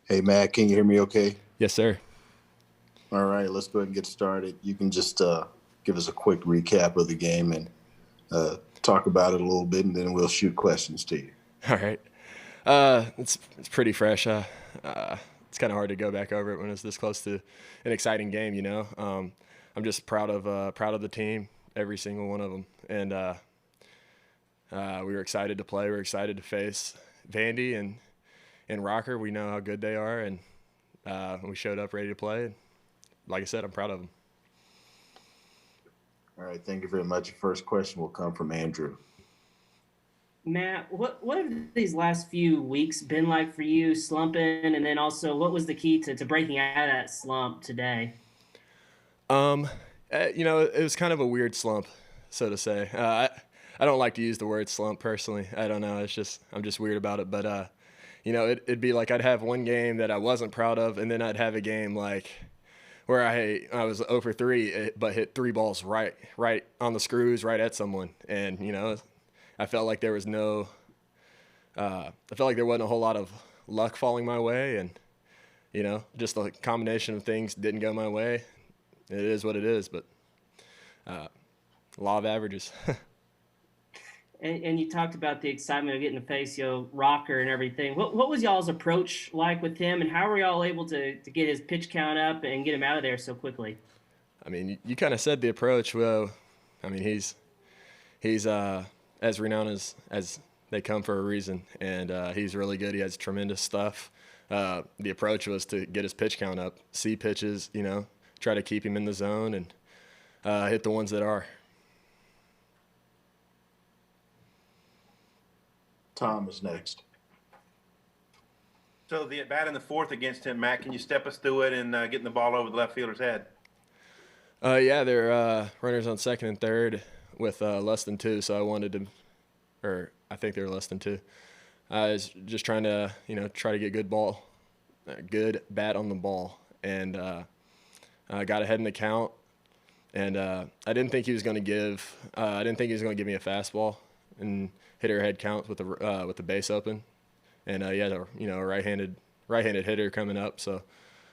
Hey, Matt, can you hear me okay? Yes, sir. All right, let's go ahead and get started. You can just give us a quick recap of the game and talk about it a little bit, and then we'll shoot questions to you. All right. It's pretty fresh. Uh, it's kind of hard to go back over it when it's this close to an exciting game. I'm just proud of the team, every single one of them, and we were excited to play. We were excited to face Vandy and Rocker. We know how good they are, and we showed up ready to play. Like I said, I'm proud of them. All right, thank you very much. Your first question will come from Andrew. Matt, what have these last few weeks been like for you, slumping, and then also what was the key to breaking out of that slump today? Um, it was kind of a weird slump, so to say. I don't like to use the word slump personally. I don't know. I'm just weird about it. But it'd be like I'd have one game that I wasn't proud of, and then I'd have a game like where I was 0 for 3, but hit three balls right on the screws, right at someone, and I felt like there was no, I felt like there wasn't a whole lot of luck falling my way, and just the combination of things didn't go my way. It is what it is, but law of averages. And you talked about the excitement of getting to face Rocker and everything. What was y'all's approach like with him, and how were y'all able to get his pitch count up and get him out of there so quickly? I mean, you kind of said the approach. Well, I mean, he's as renowned as they come for a reason, and he's really good. He has tremendous stuff. The approach was to get his pitch count up, see pitches, try to keep him in the zone, and hit the ones that are. Tom is next. So the at bat in the fourth against him, Matt, can you step us through it and getting the ball over the left fielder's head? Yeah, they're runners on second and third with less than two, so I wanted to, or I think they were less than two. I was just trying to, try to get good bat on the ball, and got ahead in the count. And I didn't think he was going to I didn't think he was going to give me a fastball and hit her head count with the base open. And he had a right-handed hitter coming up. So,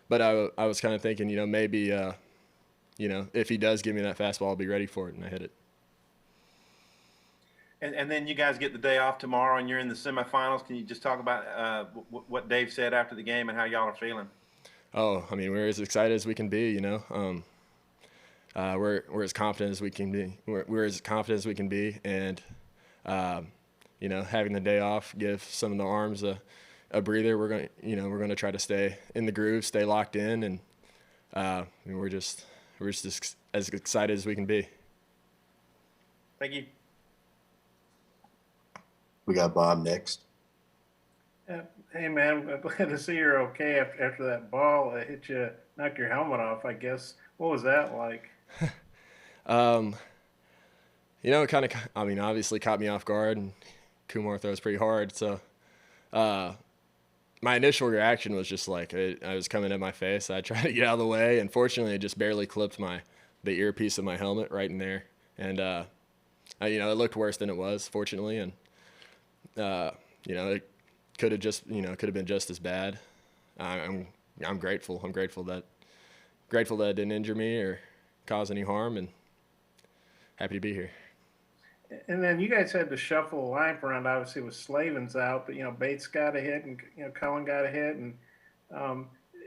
but I was kind of thinking, maybe if he does give me that fastball, I'll be ready for it, and I hit it. And then you guys get the day off tomorrow, and you're in the semifinals. Can you just talk about what Dave said after the game and how y'all are feeling? Oh, I mean, we're as excited as we can be. We're as confident as we can be. We're as confident as we can be, and having the day off, give some of the arms a breather. We're gonna try to stay in the groove, stay locked in, and we're just as excited as we can be. Thank you. We got Bob next. Hey man, I'm glad to see you're okay after that ball hit you, knocked your helmet off. I guess. What was that like? Um, it kind of, I mean, obviously caught me off guard, and Kumar throws pretty hard. So, uh, my initial reaction was just like I was coming at my face. I tried to get out of the way, and fortunately, it just barely clipped the earpiece of my helmet right in there, and it looked worse than it was, fortunately, and it could have been just as bad. I'm grateful. I'm grateful that it didn't injure me or cause any harm, and happy to be here. And then you guys had to shuffle the lineup around. Obviously, with Slavin's out, but Bates got a hit, and Cullen got a hit, and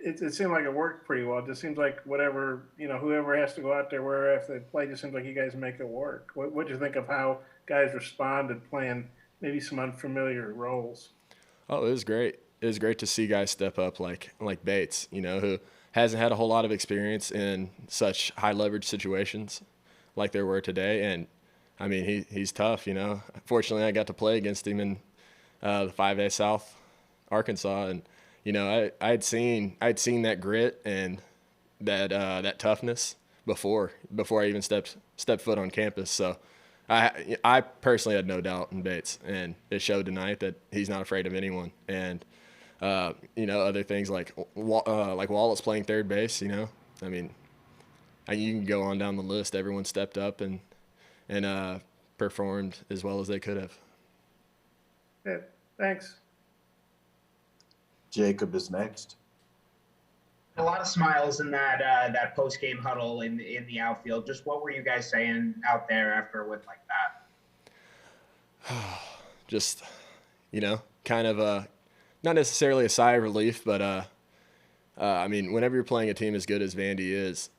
it seemed like it worked pretty well. It just seems like whatever whoever has to go out there, wherever if they play, just seems like you guys make it work. What do you think of how guys responded playing maybe some unfamiliar roles? Oh, it was great. It was great to see guys step up like Bates, who hasn't had a whole lot of experience in such high leverage situations like there were today. And I mean, he's tough. Fortunately, I got to play against him in the 5A South, Arkansas, and I'd seen that grit and that toughness before I even stepped foot on campus. So I personally had no doubt in Bates, and it showed tonight that he's not afraid of anyone. And other things like Wallace playing third base. I mean, you can go on down the list. Everyone stepped up and performed as well as they could have. Yeah, thanks. Jacob is next. A lot of smiles in that post game huddle in the outfield. Just what were you guys saying out there after a win like that? Just, kind of not necessarily a sigh of relief, but I mean, whenever you're playing a team as good as Vandy is,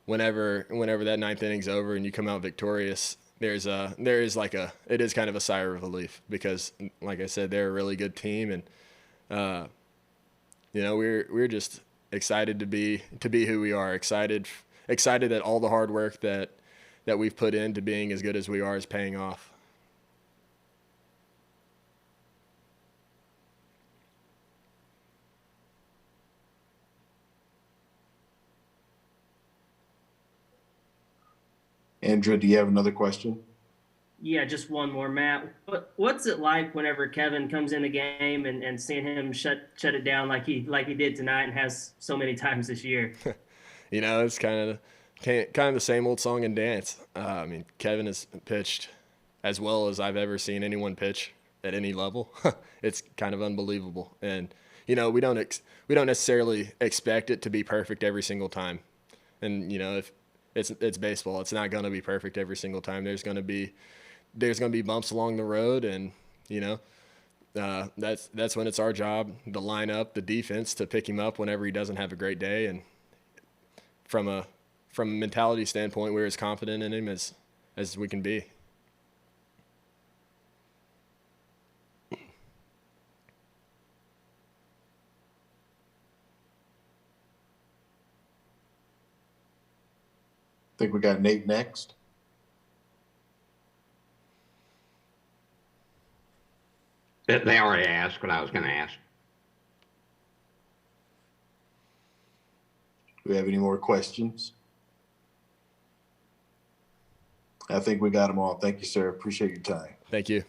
whenever that ninth inning's over and you come out victorious, it is kind of a sigh of relief because, like I said, they're a really good team, and we're just excited to be who we are. Excited that all the hard work that we've put into being as good as we are is paying off. Andrew, do you have another question? Yeah, just one more, Matt. What's it like whenever Kevin comes in the game and seeing him shut it down like he did tonight and has so many times this year? It's kind of the same old song and dance. I mean, Kevin has pitched as well as I've ever seen anyone pitch at any level. It's kind of unbelievable, and we don't necessarily expect it to be perfect every single time. And if it's baseball, it's not going to be perfect every single time. There's going to be bumps along the road, and that's when it's our job, the lineup, the defense, to pick him up whenever he doesn't have a great day. And from a mentality standpoint, we're as confident in him as we can be. I think we got Nate next. They already asked what I was going to ask. Do we have any more questions? I think we got them all. Thank you, sir. Appreciate your time. Thank you.